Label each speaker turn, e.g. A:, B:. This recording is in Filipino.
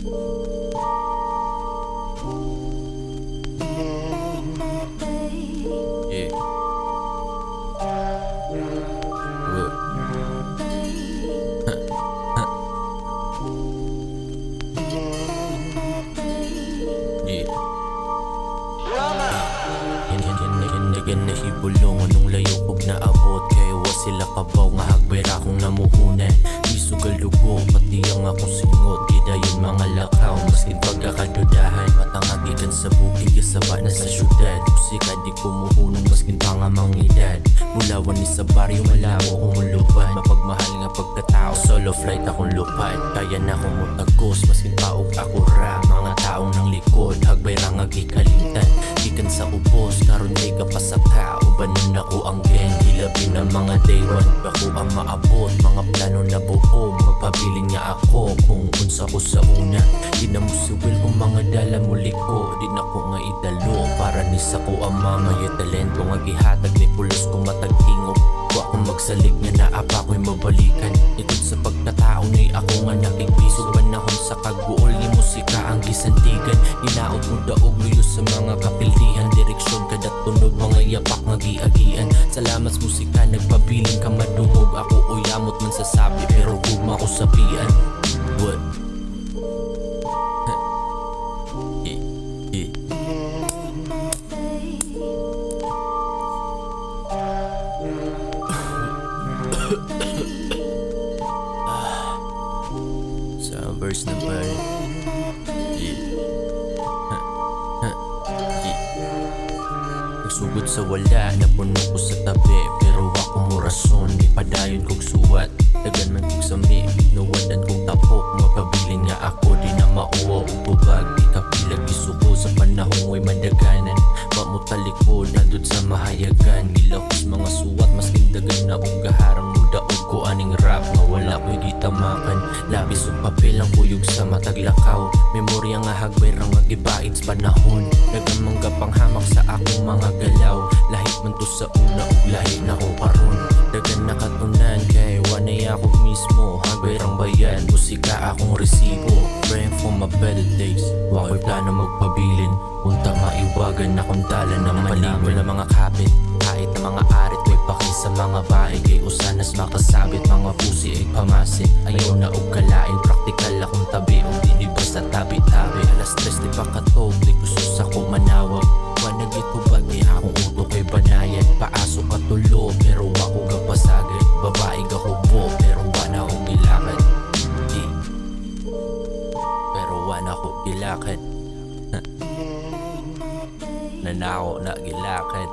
A: Yeah. Hindigan na hibulong anong layo kog naabot kay wa sila kabaw nga hagbera kong namuhunan. Isugal dugo pati ang akong singot gidayon mga lakaw maskin pagkakadudahan matangag ikan sa bukid kasaba na sa syudad. Musika di ko muhunong maskin pa nga mangidad. Mulawan ni sa baryo malawo kong lupan mapagmahal nga pagkatao solo flight akong lupan. Kaya na akong mutagos maskin paog ako ra mga taong nang likod hagbera nga gikalimtan. Ikan sa ubos karon di ka pasaka ubanon ako ang gang hilabi ng mga day one ako ang maabot mga plano na buo magpabiling nga ako kung unsa ko sa una di na mo siwil kung mga dala muli ko di na ko nga idalo para ni sa ko ang mga talento nga gihatag ni pulos ko matagtingog wa akong magsalig nga naapa ko'y mabalikan itod sa pagkatao ni ako nga nakikbiso panahon sa kaguol ni musika ang gisantigan hinaot mo daog luyo sa mga kapildihan direksyon kada tunog mga yapak nga giagian salamat sa musika nagpabiling ka madungog ako uyamot man sa sabi pero gugma ko sabian what sa verse number nagsugod sa wala napuno ko sa tabi pero ako mo rason di padayon kog suwat dagan man kog sami nawadan kog tapok mapabilin nga ako di na mauwa og bubag di kapilag isuko sa panahong way madaganan mamutalikod nandun sa mahayagan gilakos mga suwat mas dagan na og gaharang mudaog ko aning rap nga wala ko'y gitamakan labis og papel ang kuyog sa mataglakaw memorya nga hagbay ra nga gibait sa panahon dagan manggapang hamak sa akong mga galaw lahit man to sa una ug lahi na ko karon dagan nakatunan kay wanay ako mismo hagbay rang bayan musika akong resibo praying for my better days wa ko'y plano magpabilin unta maiwagan akong dala ng malibol na mga kapit kahit na mga arit ko'y paki sa mga bae kay usanas makasabit mga pusi ay pamasin ayaw na og kalain praktikal akong tabi og dili basta tabi-tabi alas 3 di pa katog di gusto sa ko manawag wanag ito bagi akong uto kay banayan paasok katulo pero wa ko gapasagay babae gahubo pero wana akong gilakad pero wana ko gilakad nanako na gilakad